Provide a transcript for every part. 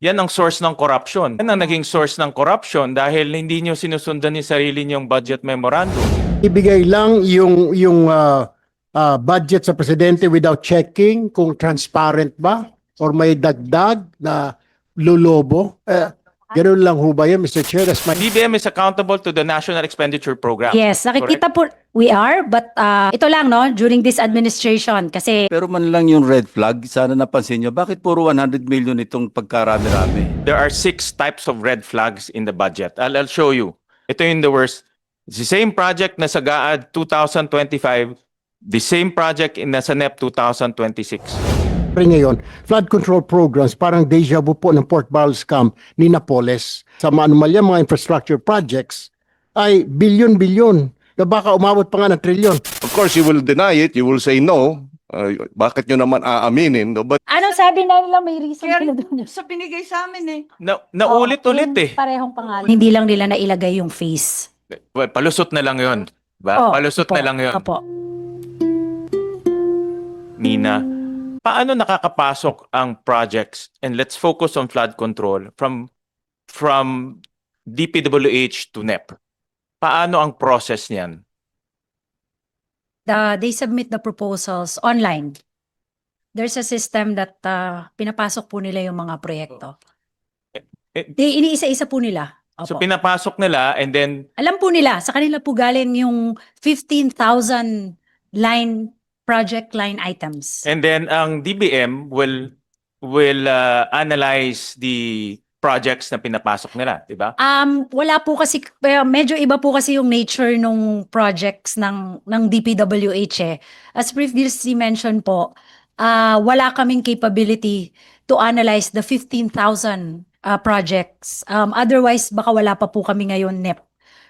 Yan ang source ng corruption. Yan ang naging source ng corruption dahil hindi nyo sinusundan yung sarili nyong budget memorandum. Ibigay lang budget sa presidente without checking kung transparent ba or may dagdag na lulobo. Ganun lang ho ba yun, Mr. Chair? That's my... DBM is accountable to the National Expenditure Program. Yes, nakikita po, we are, but ito lang, no, during this administration, kasi Pero man lang yung red flag, sana napansin nyo, bakit puro 100 million itong pagkarami-rami? There are 6 types of red flags in the budget. I'll show you. Ito yung the worst. It's the same project na sa GAAD 2025, the same project in sa NEP 2026. Ngayon, flood control programs, parang deja vu po ng Port Barrel scam ni Napoles. Sa mga anomalya, mga infrastructure projects, ay bilyon-bilyon na baka umabot pa nga ng trilyon. Of course, you will deny it. You will say no. Bakit nyo naman aaminin? No? But ano sabi na nila, may reason Kaya sila doon. sa binigay sa amin eh. Naulit-ulit Oo, eh. yung parehong pangalan. Hindi lang nila nailagay yung face. Well, palusot na lang yun. Diba? Oh, Palusot opo, na lang yun. opo. Nina, paano nakakapasok ang projects, and let's focus on flood control, from DPWH to NEP? Paano ang process niyan? They submit the proposals online. There's a system that pinapasok po nila yung mga proyekto. Iniisa-isa po nila. Opo. So pinapasok nila and then Alam po nila, sa kanila po galing yung 15,000 project line items. ang DBM will analyze the projects na pinapasok nila, di ba? Wala po kasi, medyo iba po kasi yung nature nung projects ng DPWH eh. As previously mentioned po, wala kaming capability to analyze the 15,000 projects. Otherwise, baka wala pa po kami ngayon NEP.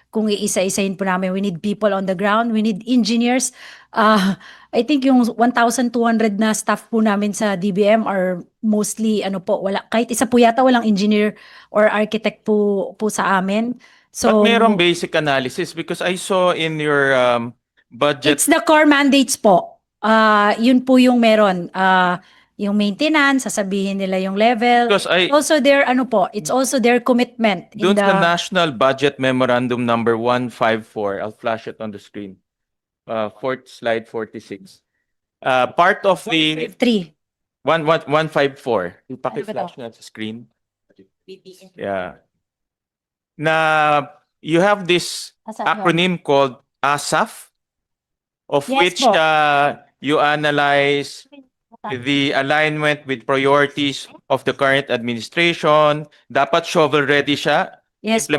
Kung iisa-isahin po namin, we need people on the ground, we need engineers. I think yung 1,200 na staff po namin sa DBM are mostly, kahit isa po yata walang engineer or architect po sa amin. So, But mayroong basic analysis because I saw in your budget. it's the core mandates po. Yun po yung meron. Yung maintenance, sasabihin nila yung level. Because It's also their commitment. Doon sa National Budget Memorandum number 154, I'll flash it on the screen. Slide 46. Part of the 3. 154. Paki-flash na sa screen. Yeah. Na you have this acronym called ASAF, of Yes which po. you analyze the alignment with priorities of the current administration. Dapat shovel-ready siya. Yes po.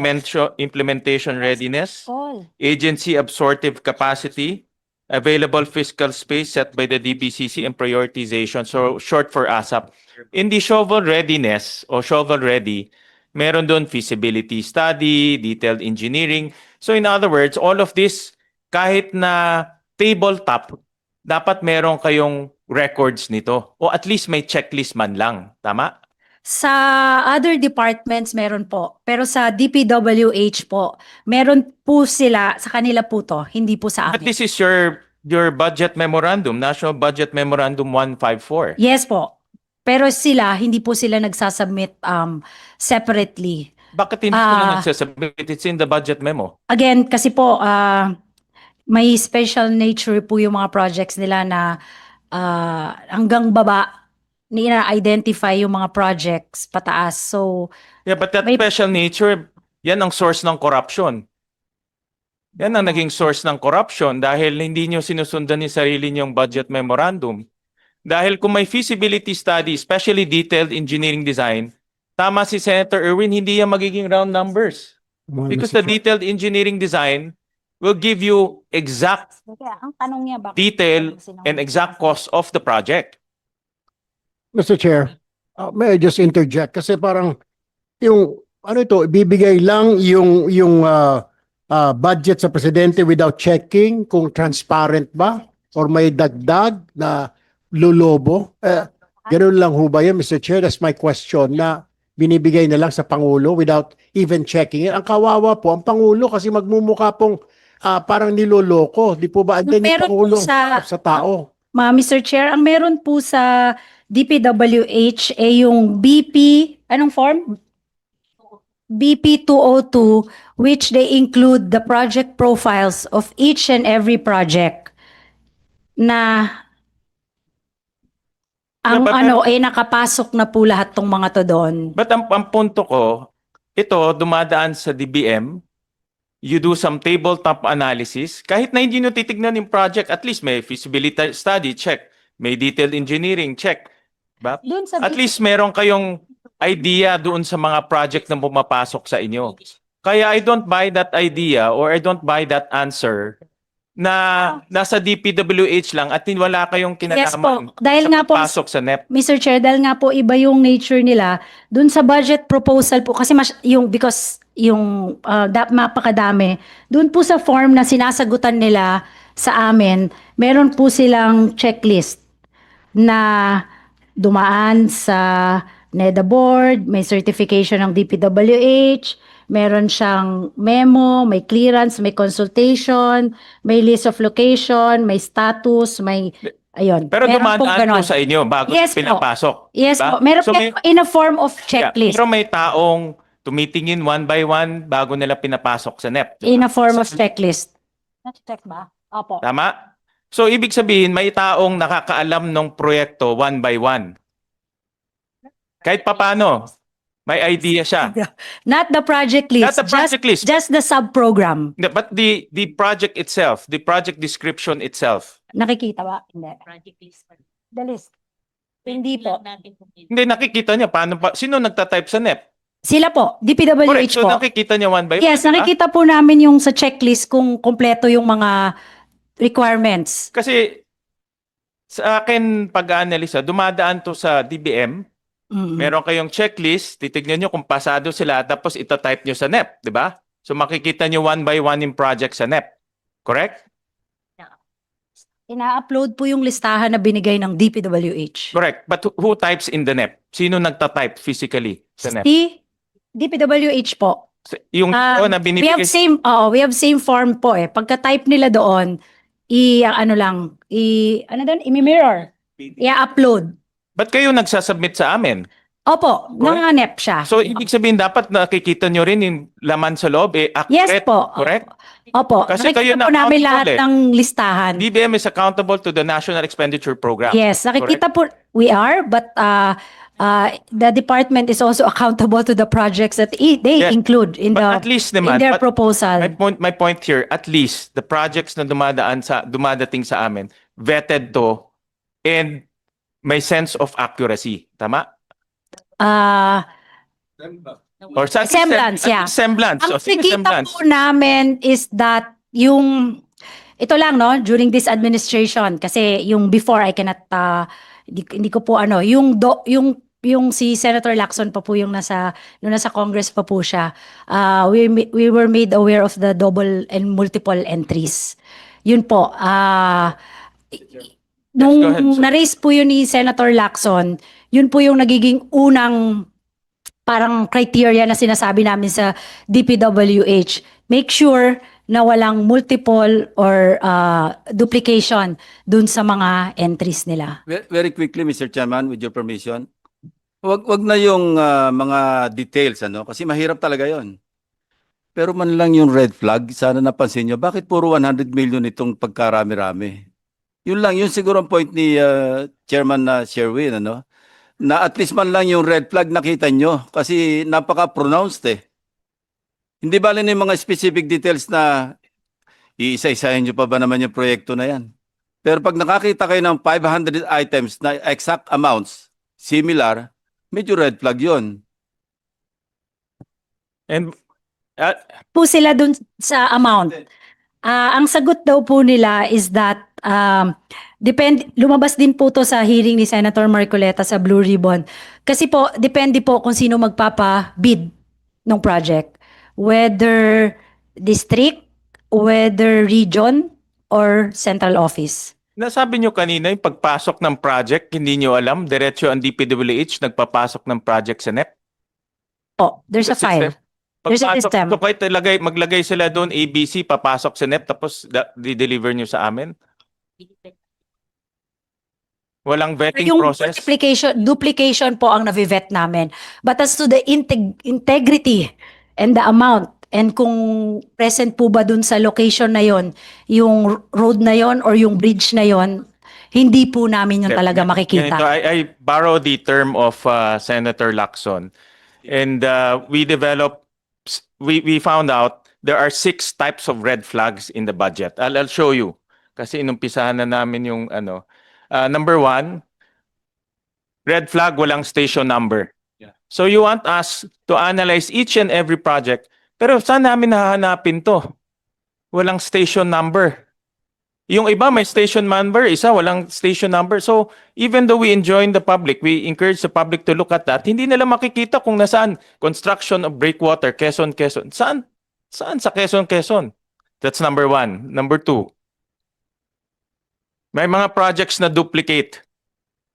Implementation readiness. Paul. Agency absorptive capacity. Available fiscal space set by the DBCC and prioritization. So, short for ASAP. In the shovel readiness o shovel ready, meron doon feasibility study, detailed engineering. So, in other words, all of this, kahit na tabletop, dapat meron kayong records nito. O at least may checklist man lang. Tama? Sa other departments, meron po. Pero sa DPWH po, meron po sila, sa kanila po to, hindi po sa But amin. this is your budget memorandum, National Budget Memorandum 154. Yes po. Pero sila, hindi po sila nagsasubmit separately. Bakit hindi sila nagsasubmit? It's in the budget memo. Again, kasi po, may special nature po yung mga projects nila na hanggang baba, nina-identify yung mga projects pataas. So, Yeah, but that special nature, yan ang source ng corruption. Yan ang naging source ng corruption dahil hindi nyo sinusundan yung sarili nyong budget memorandum. Dahil kung may feasibility study, especially detailed engineering design, tama si Senator Erwin, hindi yan magiging round numbers. Because the detailed engineering design will give you exact ang tanong niya, bakit detail and exact cost of the project. Mr. Chair, may I just interject? Kasi parang ibibigay lang yung budget sa presidente without checking kung transparent ba or may dagdag na lulobo. Ganun lang ho ba yun, Mr. Chair? That's my question, na binibigay na lang sa Pangulo without even checking it. Ang kawawa po, ang Pangulo kasi magmumukha pong parang niloloko. Di po ba? And then yung Meron po Pangulo sa tao. Mr. Chair, ang meron po sa DPWH ay yung BP Anong form? BP 202, which they include the project profiles of each and every project na ang But- ano ay nakapasok na po lahat tong mga to doon. But ang punto ko, ito dumadaan sa DBM, you do some tabletop analysis, kahit na hindi nyo titignan yung project, at least may feasibility study, check. May detailed engineering, check. Ba? Doon sa At least meron kayong idea doon sa mga project na pumapasok sa inyo. Kaya I don't buy that idea or I don't buy that answer na nasa DPWH lang at wala kayong Yes kinalaman po. Dahil sa nga po, pagpasok sa NEP. Mr. Chair, dahil nga po iba yung nature nila, dun sa budget proposal po, kasi because yung mapakadami, dun po sa form na sinasagutan nila sa amin, meron po silang checklist na dumaan sa NEDA board, may certification ng DPWH, meron siyang memo, may clearance, may consultation, may list of location, may status, may ayun. Pero Meron pong dumadaan ganon. po sa inyo bago Yes po. pinapasok. Yes Diba? po. Meron So may- in a form of Yeah, checklist. pero may taong tumitingin one by one bago nila pinapasok sa NEP. In a form of checklist. Check ba? Opo. Tama? So, ibig sabihin, may taong nakakaalam ng proyekto one by one. Kahit papano, may idea siya. Not the project list. Not the project list. Just the sub-program. But the project itself, the project description itself, Nakikita ba? Hindi. The list. Hindi po. hindi nakikita niya paano pa, sino nagtatype sa NEP? Sila po. Correct. DPWH So, po. nakikita niya one by Yes, one. nakikita po namin yung sa checklist kung kompleto yung mga requirements. Kasi sa akin pag-analisa, dumadaan to sa DBM, Mm. meron kayong checklist, titignan nyo kung pasado sila, tapos itatype nyo sa NEP, di ba? So makikita nyo one by one yung project sa NEP. Correct? Ina-upload po yung listahan na binigay ng DPWH. Correct. But who types in the NEP? Sino nagtatype physically sa NEP? Si DPWH po. Yung Ah, na We binibigay. we have same form po eh. Pagka-type nila doon, i-mirror, i-upload. Ba't kayo nagsasubmit sa amin? Opo, Correct. nanganep siya. So, ibig sabihin, dapat nakikita nyo rin yung laman sa loob, Yes accurate. po. Correct? Opo, Kasi kayo nakikita po na namin accountable lahat eh. ng listahan. DBM is accountable to the National Expenditure Program. Yes, nakikita po, we are, but the department is also accountable to the projects that they Yes, include in But at least naman, their but proposal. my point here, at least the projects na dumadating sa amin, vetted to and may sense of accuracy. Tama? Ah, Or sa Semblance, yeah. Semblance. ang O, sige, nakikita semblance. po namin is that yung, ito lang no, during this administration, kasi yung before I cannot, hindi ko po yung si Senator Lacson pa po yung nung nasa Congress pa po siya, we were made aware of the double and multiple entries. Yun po, nung go ahead, sir. na-raise po yun ni Senator Lacson, yun po yung nagiging unang parang criteria na sinasabi namin sa DPWH. Make sure na walang multiple or duplication dun sa mga entries nila. Very quickly, Mr. Chairman, with your permission. Wag na yung mga details, ano? Kasi mahirap talaga yon. Pero man lang yung red flag, sana napansin nyo, bakit puro 100 million itong pagkarami-rami? Yun lang, yun siguro ang point ni Chairman Sherwin, ano? Na at least man lang yung red flag nakita nyo kasi napaka-pronounced eh. Hindi bali na yung mga specific details na iisa-isahin nyo pa ba naman yung proyekto na yan. Pero pag nakakita kayo ng 500 items na exact amounts, similar, medyo red flag yon. And Po sila dun sa amount. Ang sagot daw po nila is that lumabas din po to sa hearing ni Senator Marcoleta sa Blue Ribbon. Kasi po, depende po kung sino magpapa-bid ng project. Whether district, whether region, or central office. nasabi nyo kanina yung pagpasok ng project, hindi nyo alam, diretso ang DPWH nagpapasok ng project sa NEP. Oh, there's a file. There's a system. So kahit maglagay sila doon, ABC, papasok sa NEP, tapos di-deliver nyo sa amin? Walang vetting Yung process. duplication po ang navivet namin. But as to the integrity and the amount, and kung present po ba dun sa location na yon, yung road na yon or yung bridge na yon, hindi po namin yun talaga Ganito, makikita. I borrow the term of Senator Lacson, and we found out there are 6 types of red flags in the budget. I'll show you kasi inumpisahan na namin yung ano. Number 1, red flag, walang station number. So you want us to analyze each and every project, pero saan namin hahanapin to? Walang station number. Yung iba may station number, isa walang station number. So even though we enjoin the public, we encourage the public to look at that, hindi nila makikita kung nasaan construction of breakwater, Quezon. Saan sa Quezon? That's number 1. Number 2, may mga projects na duplicate.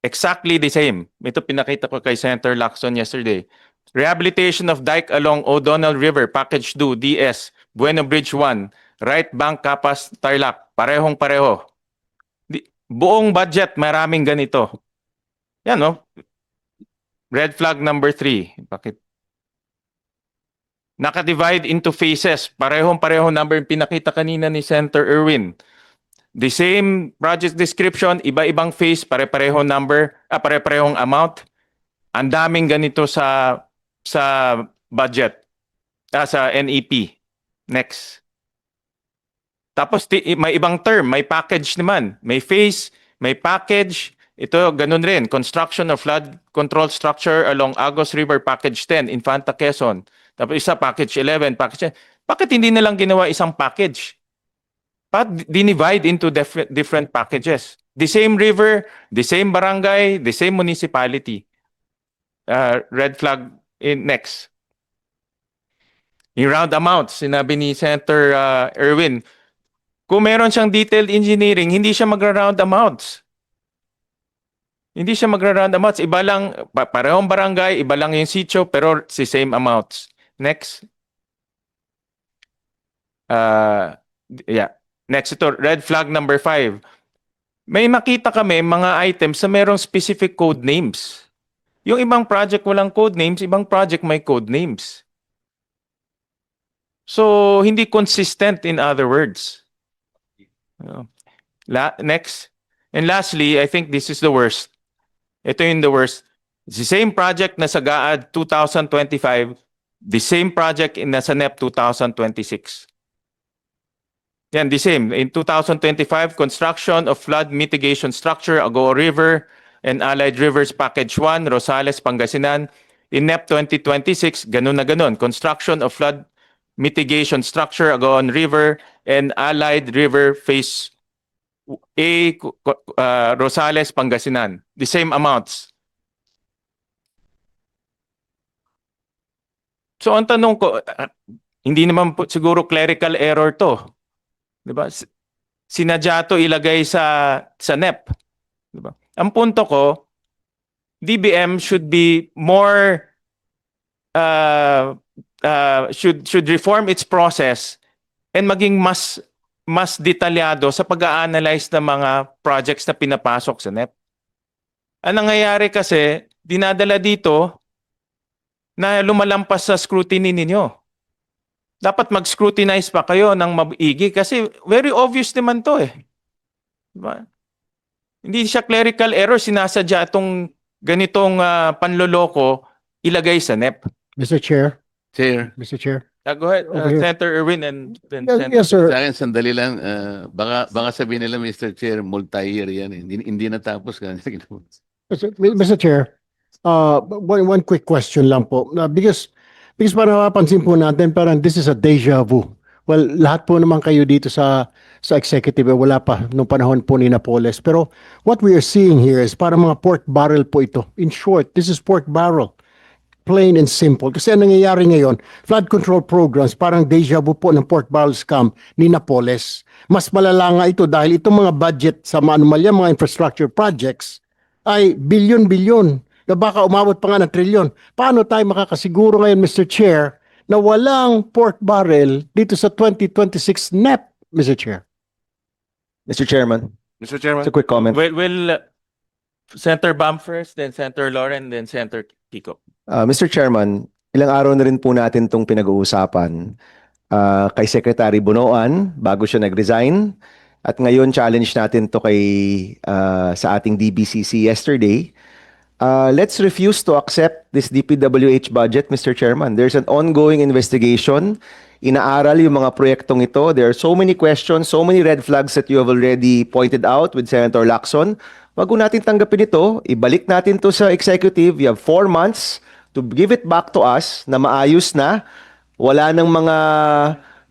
Exactly the same. Ito pinakita ko kay Senator Lacson yesterday. Rehabilitation of dike along O'Donnell River, Package 2, DS, Bueno Bridge 1, Right Bank, Capas, Tarlac. Parehong-pareho. Buong budget, maraming ganito. Yan, no? Red flag number 3. Bakit? Naka-divide into phases. Parehong-pareho number yung pinakita kanina ni Senator Erwin. The same project description, iba-ibang phase, pare-parehong number, pare-parehong amount. Ang daming ganito sa budget, sa NEP. Next. Tapos may ibang term, may package naman. May phase, may package. Ito, ganun rin. Construction of flood control structure along Agos River, Package 10, Infanta, Quezon. Tapos isa, Package 11, Package 10. Bakit hindi nalang ginawa isang package? Dinivide into different packages. The same river, the same barangay, the same municipality. Red flag next. Yung round amounts, sinabi ni Senator Erwin, kung meron siyang detailed engineering, hindi siya magra-round amounts. Hindi siya magra-round amounts. Iba lang, parehong barangay, iba lang yung sitio, pero si same amounts. Next. Yeah. Next ito, red flag number 5. May makita kami mga items na merong specific code names. Yung ibang project walang code names, ibang project may code names. So, hindi consistent in other words. Next. And lastly, I think this is the worst. Ito yung the worst. The same project na sa GAAD 2025, the same project in nasa NEP 2026. Yan, the same. In 2025, construction of flood mitigation structure, Agoo River and Allied Rivers Package 1, Rosales, Pangasinan. In NEP 2026, ganun na ganun. Construction of flood mitigation structure, Agoo River and Allied River Phase A, Rosales, Pangasinan. The same amounts. So ang tanong ko, hindi naman po siguro clerical error to. Diba? Sinadya to ilagay sa NEP. Diba? Ang punto ko, DBM should be more should reform its process and maging mas detalyado sa pag-a-analyze ng mga projects na pinapasok sa NEP. Ang nangyayari kasi, dinadala dito na lumalampas sa scrutiny ninyo. Dapat mag-scrutinize pa kayo ng maigi kasi very obvious naman to eh. Diba? Hindi siya clerical error, sinasadya itong ganitong panloloko ilagay sa NEP. Mr. Chair, Chair, Mr. Chair. Go ahead, Over here. Senator Erwin and then Yes, Senator. yes, sir. sa akin sandali lang, baka sabihin nila Mr. Chair, multi-year yan eh. Hindi natapos ka. Mr. Chair, one quick question lang po. Because parang napapansin po natin, parang this is a deja vu. Well, lahat po naman kayo dito sa executive, wala pa nung panahon po ni Napoles. Pero what we are seeing here is parang mga pork barrel po ito. In short, this is pork barrel. Plain and simple. Kasi ang nangyayari ngayon, flood control programs, parang deja vu po ng pork barrel scam ni Napoles. Mas malala nga ito dahil itong mga budget sa anomalya, mga infrastructure projects, ay bilyon-bilyon na baka umabot pa nga ng trilyon. Paano tayo makakasiguro ngayon, Mr. Chair, na walang pork barrel dito sa 2026 NEP, Mr. Chair? Mr. Chairman, Mr. Chairman. just a quick comment. Well, Senator Bam first, then Senator Lauren, then Senator Kiko. Mr. Chairman, ilang araw na rin po natin itong pinag-uusapan kay Secretary Bunoan bago siya nag-resign. At ngayon, challenge natin to sa ating DBCC yesterday. Let's refuse to accept this DPWH budget, Mr. Chairman. There's an ongoing investigation. Inaaral yung mga proyektong ito. There are so many questions, so many red flags that you have already pointed out with Senator Lacson. Wag ko natin tanggapin ito. Ibalik natin to sa executive. You have 4 months to give it back to us na maayos na. Wala nang mga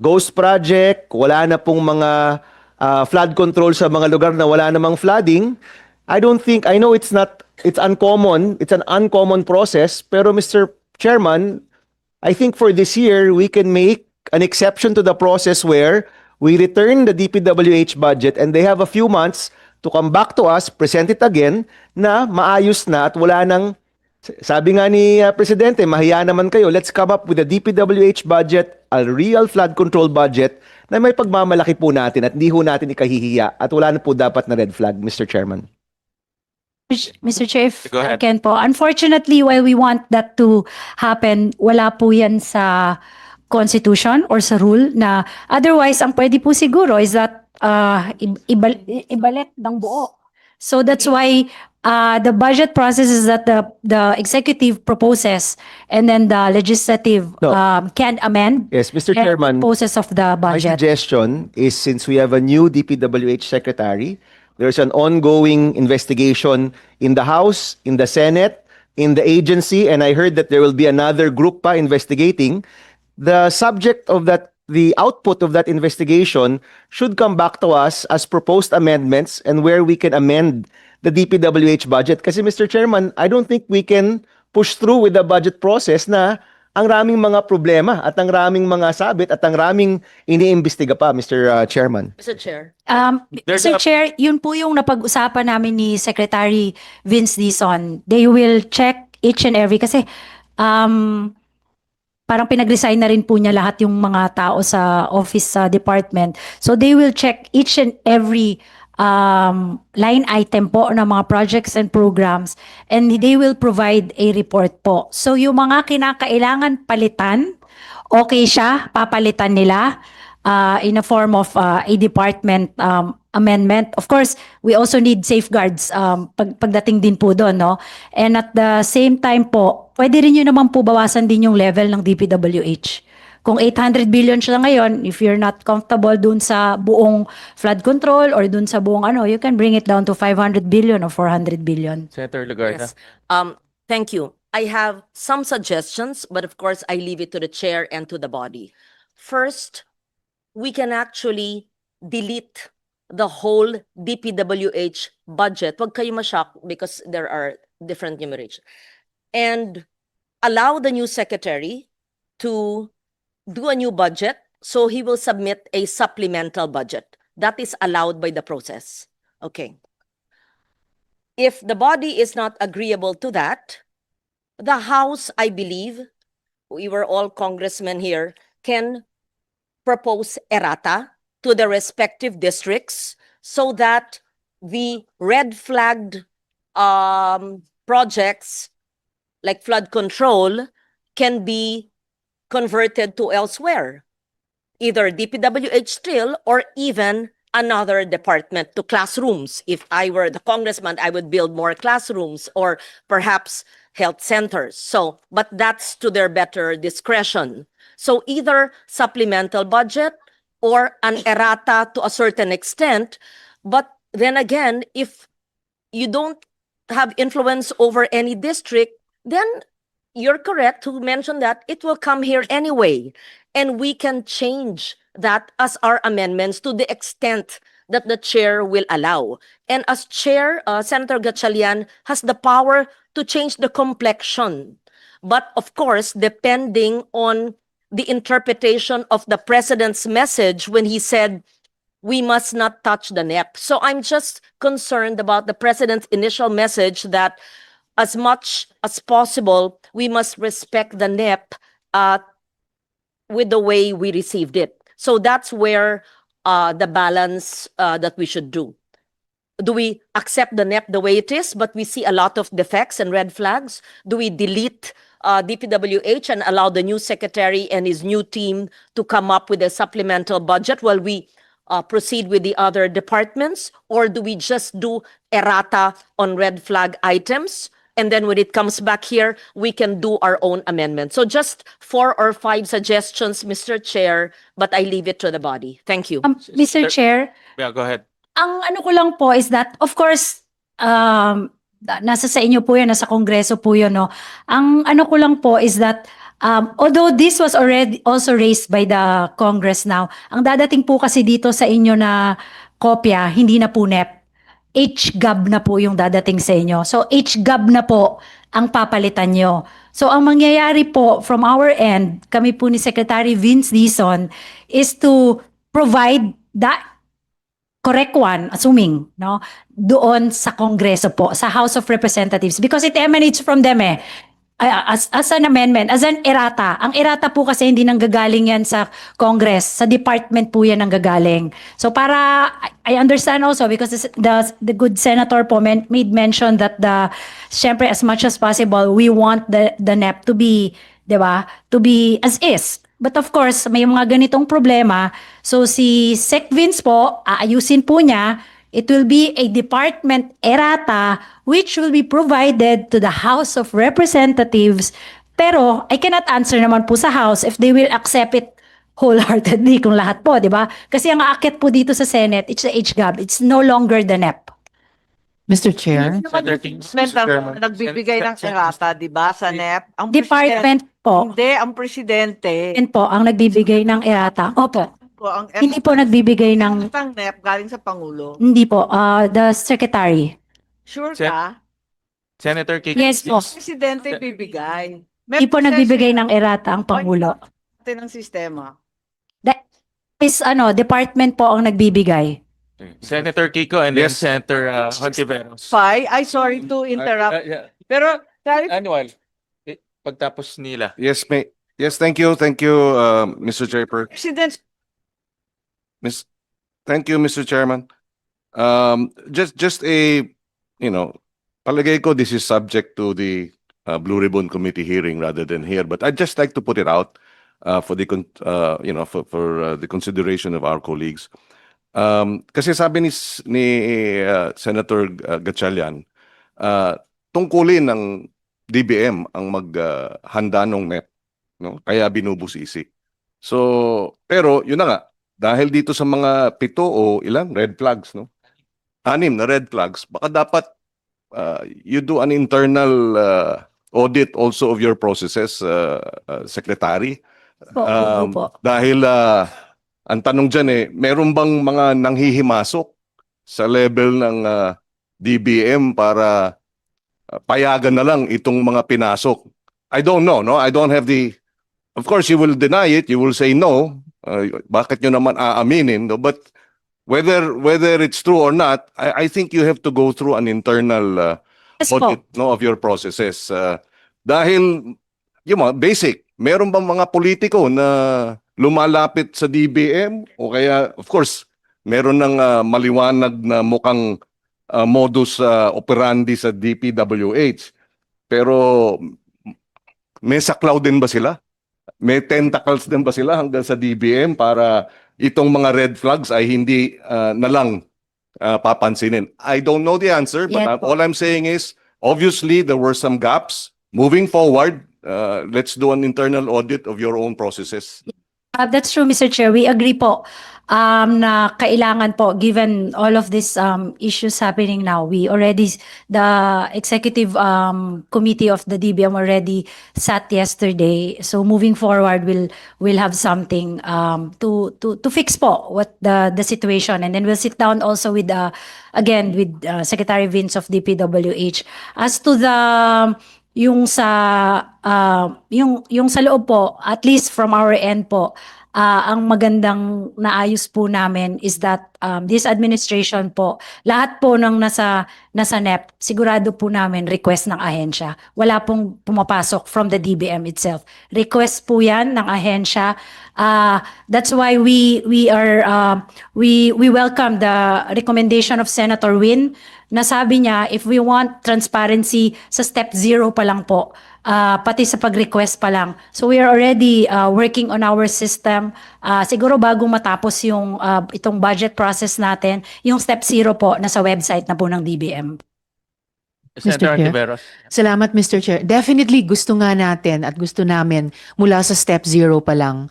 ghost project, wala na pong mga flood control sa mga lugar na wala namang flooding. I know it's uncommon, it's an uncommon process, pero Mr. Chairman, I think for this year, we can make an exception to the process where we return the DPWH budget and they have a few months to come back to us, present it again, na maayos na at wala nang, sabi nga ni Presidente, mahiya naman kayo, let's come up with a DPWH budget, a real flood control budget, na may pagmamalaki po natin at hindi ho natin ikahihiya at wala na po dapat na red flag, Mr. Chairman. Mr. Chair, if Go I ahead. can po. Unfortunately, while we want that to happen, wala po yan sa Constitution or sa rule na otherwise, ang pwede po siguro is that ibalik ng buo. So that's why the budget process is that the executive proposes and then the legislative No. can amend Yes, Mr. and Chairman, proposes of the my budget. suggestion is since we have a new DPWH secretary, there's an ongoing investigation in the House, in the Senate, in the agency, and I heard that there will be another group pa investigating. The subject of that, the output of that investigation should come back to us as proposed amendments and where we can amend the DPWH budget. Kasi Mr. Chairman, I don't think we can push through with the budget process na ang raming mga problema at ang raming mga sabit at ang raming iniimbestiga pa, Mr. Chairman. Mr. Chair. There's Mr. a- Chair, yun po yung napag-usapan namin ni Secretary Vince Dizon. They will check each and every kasi parang pinag-resign na rin po niya lahat yung mga tao sa office sa department. So they will check each and every line item po ng mga projects and programs and they will provide a report po. So yung mga kinakailangan palitan, okay siya, papalitan nila in a form of a department amendment. Of course, we also need safeguards pagdating din po doon, no? And at the same time po, pwede rin yun naman po bawasan din yung level ng DPWH. Kung 800 billion siya ngayon, if you're not comfortable dun sa buong flood control or dun sa buong you can bring it down to 500 billion or 400 billion. Senator Legarda. Yes. Thank you. I have some suggestions, but of course, I leave it to the chair and to the body. First, we can actually delete the whole DPWH budget. Huwag kayo ma-shock because there are different numerations. And allow the new secretary to do a new budget, so he will submit a supplemental budget. That is allowed by the process. Okay. If the body is not agreeable to that, the House, I believe, we were all congressmen here, can propose errata to the respective districts so that the red flagged projects like flood control can be converted to elsewhere, either DPWH still or even another department to classrooms. If I were the congressman, I would build more classrooms or perhaps health centers. So, but that's to their better discretion. So either supplemental budget or an errata to a certain extent. But then again, if you don't have influence over any district, then you're correct to mention that it will come here anyway. And we can change that as our amendments to the extent that the chair will allow. And as chair, Senator Gatchalian has the power to change the complexion. But of course, depending on the interpretation of the president's message when he said, we must not touch the NEP. So I'm just concerned about the president's initial message that as much as possible, we must respect the NEP with the way we received it. So that's where the balance that we should do. Do we accept the NEP the way it is, but we see a lot of defects and red flags? Do we delete DPWH and allow the new secretary and his new team to come up with a supplemental budget while we proceed with the other departments? Or do we just do errata on red flag items? And then when it comes back here, we can do our own amendment. So just 4 or 5 suggestions, Mr. Chair, but I leave it to the body. Thank you. Mr. Chair, Yeah, go ahead. ang ano ko lang po is that, of course, nasa sa inyo po yan, nasa Kongreso po yun, no? Ang ano ko lang po is that, although this was already also raised by the Congress now, ang dadating po kasi dito sa inyo na kopya, hindi na po NEP. HGAB na po yung dadating sa inyo. So, HGAB na po ang papalitan nyo. So, ang mangyayari po from our end, kami po ni Secretary Vince Dizon, is to provide that correct one, assuming, no, doon sa Kongreso po, sa House of Representatives, because it emanates from them as an amendment, as an errata. Ang errata po kasi hindi nanggagaling yan sa Congress, sa department po yan nanggagaling. So para, I understand also because the good senator po made mention that syempre as much as possible, we want the NEP to be, di ba, to be as is. But of course, may mga ganitong problema. So si Sec Vince po, aayusin po niya, it will be a department errata which will be provided to the House of Representatives. Pero I cannot answer naman po sa House if they will accept it wholeheartedly kung lahat po, di ba? Kasi ang aakyat po dito sa Senate, it's the HGAB. It's no longer the NEP. Mr. Chair? Senator King, Department Mr. ang Chairman. nagbibigay ng errata, di ba, sa NEP? Ang Department po. Hindi, ang presidente. Yan po ang nagbibigay ng errata. Opo. Po, ang Hindi po nagbibigay ng, ng NEP galing sa Pangulo. hindi po, the Secretary. Sure Sen- ka? Senator King. Yes po. Presidente bibigay. Hindi po nagbibigay ng errata ang Pangulo. ng sistema. That is department po ang nagbibigay. Senator Kiko and then Yes. Senator Hontiveros. Fine, I sorry to interrupt. Yeah. Pero, Annual. Pagtapos nila. Yes, thank you, Mr. Chairper. President, Thank you, Mr. Chairman. Just a, palagay ko this is subject to the Blue Ribbon Committee hearing rather than here, but I'd just like to put it out for the the consideration of our colleagues. Kasi sabi ni Senator Gatchalian, tungkulin ng DBM ang maghanda ng NEP, no? Kaya binubusisi. So, pero yun na nga, dahil dito sa mga 7 o ilang red flags, no? 6 na red flags, baka dapat you do an internal audit also of your processes, Secretary. Opo. Dahil ang tanong dyan meron bang mga nanghihimasok sa level ng DBM para payagan na lang itong mga pinasok? I don't know, no? I don't have of course, you will deny it, you will say no. Bakit nyo naman aaminin, no? But whether it's true or not, I think you have to go through an internal Yes po. audit, no, of your processes. Dahil, basic, meron bang mga politiko na lumalapit sa DBM? O kaya, of course, meron ng maliwanag na mukhang modus operandi sa DPWH. Pero, may saklaw din ba sila? May tentacles din ba sila hanggang sa DBM para itong mga red flags ay hindi na lang papansinin? I don't know the answer, but Yes po. all I'm saying is, obviously, there were some gaps. Moving forward, let's do an internal audit of your own processes. That's true, Mr. Chair. We agree po na kailangan po, given all of these issues happening now, the executive committee of the DBM already sat yesterday. So moving forward, we'll have something to fix po what the situation, and then we'll sit down also with again with Secretary Vince of DPWH as to yung sa loob po, at least from our end po, ang magandang naayos po namin is that this administration po, lahat po ng nasa NEP, sigurado po namin request ng ahensya. Wala pong pumapasok from the DBM itself. Request po yan ng ahensya. That's why we welcome the recommendation of Senator Win na sabi niya if we want transparency sa step 0 pa lang po, pati sa pag-request pa lang. So we are already working on our system. Siguro bago matapos yung itong budget process natin, yung step 0 po nasa website na po ng DBM. Senator Chair. Antiveros. Salamat, Mr. Chair. Definitely gusto nga natin at gusto namin mula sa step 0 pa lang,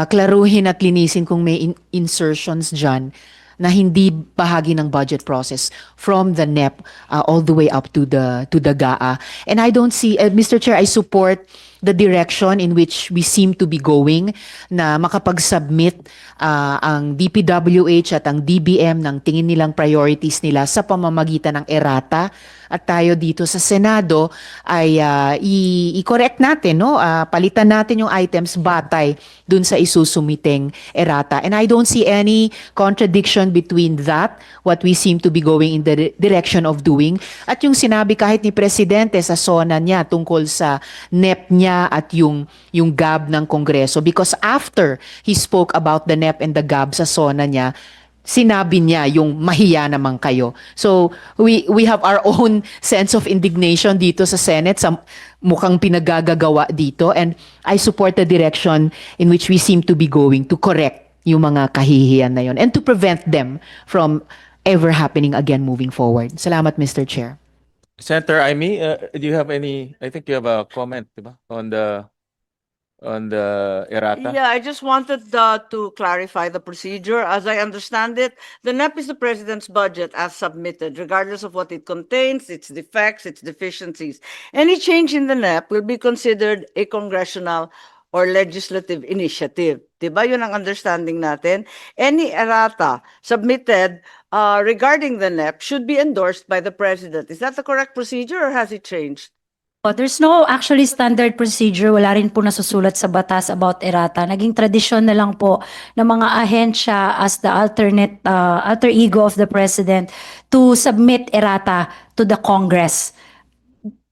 klaruhin at linisin kung may insertions dyan na hindi bahagi ng budget process from the NEP all the way up to the GAA. And I don't see, Mr. Chair, I support the direction in which we seem to be going na makapag-submit ang DPWH at ang DBM ng tingin nilang priorities nila sa pamamagitan ng errata at tayo dito sa Senado ay i-correct natin, no? Palitan natin yung items batay dun sa isusumiteng errata. And I don't see any contradiction between that, what we seem to be going in the direction of doing, at yung sinabi kahit ni Presidente sa SONA niya tungkol sa NEP niya at yung GAB ng Kongreso. Because after he spoke about the NEP and the GAB sa SONA niya, sinabi niya yung mahiya naman kayo. So we have our own sense of indignation dito sa Senate sa mukhang pinagagagawa dito, and I support the direction in which we seem to be going to correct yung mga kahihiyan na yon and to prevent them from ever happening again moving forward. Salamat, Mr. Chair. Senator Amy, do you have any, I think you have a comment, diba, on the errata? Yeah, I just wanted to clarify the procedure. As I understand it, the NEP is the president's budget as submitted, regardless of what it contains, its defects, its deficiencies. Any change in the NEP will be considered a congressional or legislative initiative. Diba? Yun ang understanding natin. Any errata submitted regarding the NEP should be endorsed by the president. Is that the correct procedure or has it changed? There's no actually standard procedure. Wala rin po nasusulat sa batas about errata. Naging tradisyon na lang po ng mga ahensya as the alter ego of the president to submit errata to the Congress.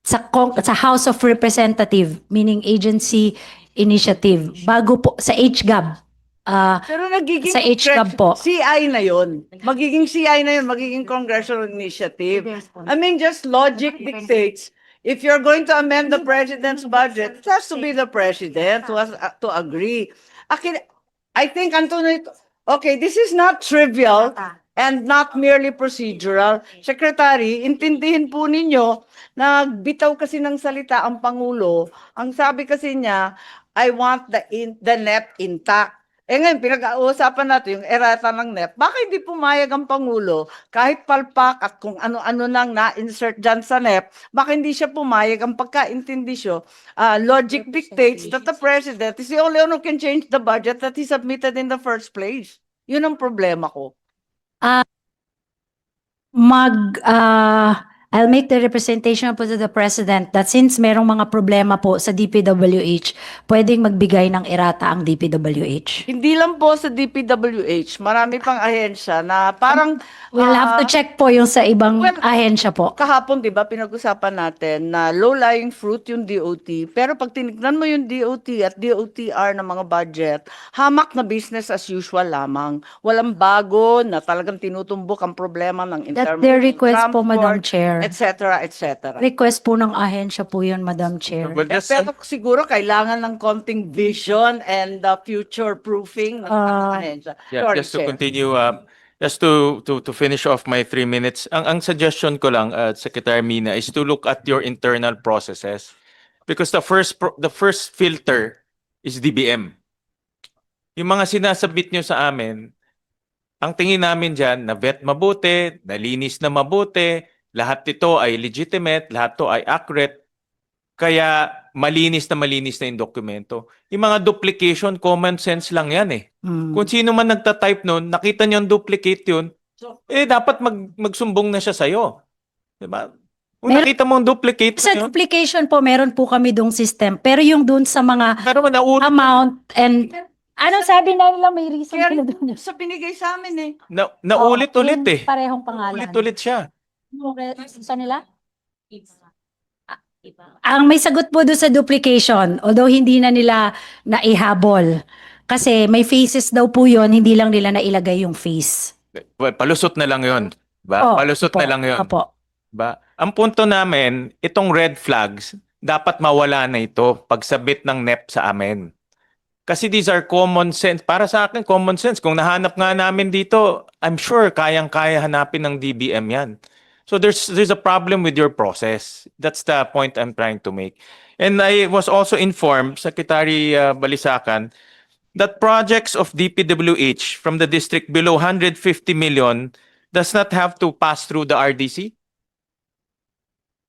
Sa House of Representative, meaning agency initiative. Bago po sa HGAB. Pero nagiging Sa HGAB po. CI na yun. Magiging CI na yun, magiging congressional initiative. I mean, just logic dictates. If you're going to amend the president's budget, it has to be the president who has to agree. I think, Antonio, okay, this is not trivial and not merely procedural. Secretary, intindihin po ninyo na bitaw kasi ng salita ang Pangulo. Ang sabi kasi niya, I want the NEP intact. Ngayon, pinag-uusapan natin yung errata ng NEP. Baka hindi pumayag ang Pangulo kahit palpak at kung ano-ano nang na-insert dyan sa NEP, baka hindi siya pumayag ang pagkaintindi siya. Logic dictates that the president is the only one who can change the budget that he submitted in the first place. Yun ang problema ko. I'll make the representation po to the President that since merong mga problema po sa DPWH, pwedeng magbigay ng errata ang DPWH. Hindi lang po sa DPWH, marami pang ahensya na parang We'll have to check po yung sa ibang well, ahensya po. kahapon 'di ba pinag-usapan natin na low-lying fruit yung DOT, pero pag tinignan mo yung DOT at DOTR ng mga budget, hamak na business as usual lamang. Walang bago na talagang tinutumbok ang problema ng That's their request po, Madam transport, Chair. etc. etc. Request po ng ahensya po yun, Madam Chair. Well, just, Pero siguro kailangan ng konting vision and future proofing ng ahensya. yeah, Sorry, just to Chair. continue, just to finish off my 3 minutes, ang suggestion ko lang, Secretary Mina, is to look at your internal processes because the first filter is DBM. Yung mga sinasabit nyo sa amin, ang tingin namin dyan, na-vet mabuti, nalinis na mabuti, lahat ito ay legitimate, lahat to ay accurate, kaya malinis na yung dokumento. Yung mga duplication, common sense lang yan eh. Kung sino man nagta-type nun, nakita niyo ang duplicate yun, dapat magsumbong na siya sa'yo. Diba? Kung nakita mo ang duplicate Sa na yun, duplication po, meron po kami dong system. Pero yung dun sa mga pero nauna, amount and Ano sabi na nila may reason Kaya sila doon? sa binigay sa amin eh. Naulit-ulit Yung eh. Parehong pangalan. Ulit-ulit siya. Sa nila? Ang may sagot po doon sa duplication, although hindi na nila naihabol. Kasi may faces daw po yon, hindi lang nila nailagay yung face. Well, palusot na lang yun. Ba? Oh, Palusot opo, na lang yun. Opo. Ba? Ang punto namin, itong red flags, dapat mawala na ito pagsabit ng NEP sa amin. Kasi these are common sense. Para sa akin, common sense. Kung nahanap nga namin dito, I'm sure kayang-kaya hanapin ng DBM yan. So there's a problem with your process. That's the point I'm trying to make. And I was also informed, Secretary Balisacan, that projects of DPWH from the district below 150 million does not have to pass through the RDC?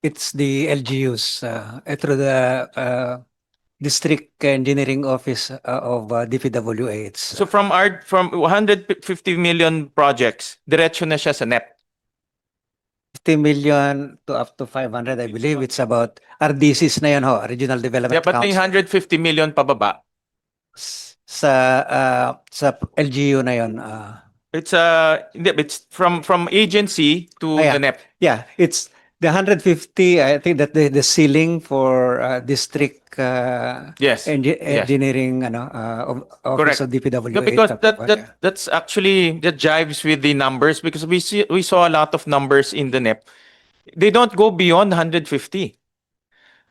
It's the LGUs through the District Engineering Office of DPWH. So from 150 million projects, diretso na siya sa NEP. 50 million to up to 500, I believe. It's about RDCs na yun, ho, Regional Development Yeah, but may Council. 150 million pababa. Sa LGU na yun. It's from agency to Ah, yeah. the NEP. Yeah, it's the 150, I think that the ceiling for District Yes. Engineering Correct. Office of DPWH. No, because that's actually that jives with the numbers because we saw a lot of numbers in the NEP. They don't go beyond 150.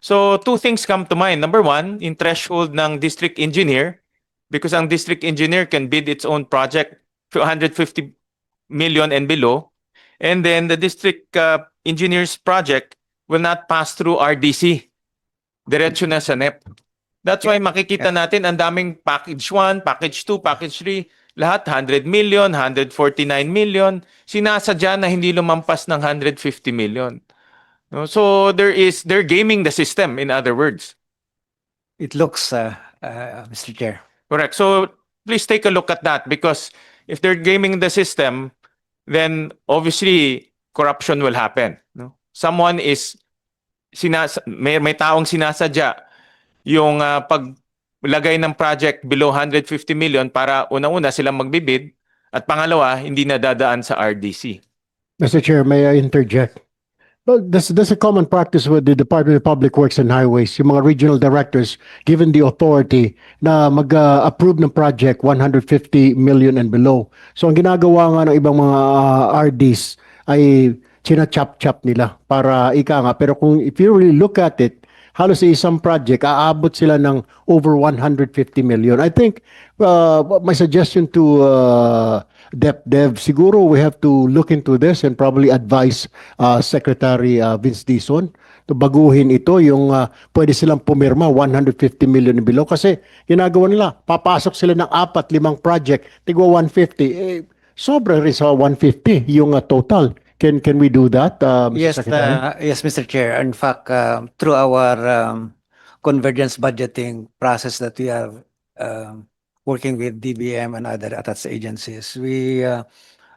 So two things come to mind. Number one, in threshold ng district engineer, because ang district engineer can bid its own project for 150 million and below. And then the district engineer's project will not pass through RDC. Diretso na sa NEP. That's why makikita natin ang daming package 1, package 2, package 3, lahat 100 million, 149 million, sinasadya na hindi lumampas ng 150 million. No? So they're gaming the system, in other words. It looks, Mr. Chair. Correct. So please take a look at that because if they're gaming the system, then obviously corruption will happen. No? Someone is may taong sinasadya yung paglagay ng project below 150 million para unang-una silang magbibid at pangalawa hindi na dadaan sa RDC. Mr. Chair, may I interject? Well, that's a common practice with the Department of Public Works and Highways. Yung mga regional directors given the authority na mag-approve ng project 150 million and below. So ang ginagawa nga ng ibang mga RDs ay china-chop-chop nila para ika nga. Pero kung if you really look at it, halos sa isang project, aabot sila ng over 150 million. I think my suggestion to DepDev, siguro we have to look into this and probably advise Secretary Vince Dizon to baguhin ito yung pwede silang pumirma 150 million and below kasi ginagawa nila, papasok sila ng 4-5 project, tigwa 150, sobra rin sa 150 yung total. Can we do that, Mr. Yes, Secretary? yes, Mr. Chair. In fact, through our convergence budgeting process that we are working with DBM and other attached agencies, we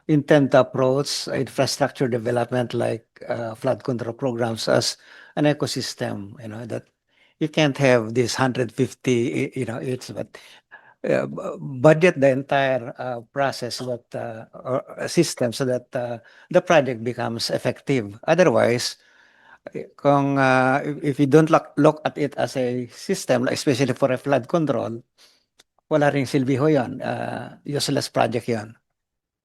intend to approach infrastructure development like flood control programs as an ecosystem. You know that you can't have this 150. It's but budget the entire process that or system so that the project becomes effective. Otherwise, kung if you don't look at it as a system, especially for a flood control, wala ring silbi ho yun. Useless project yun.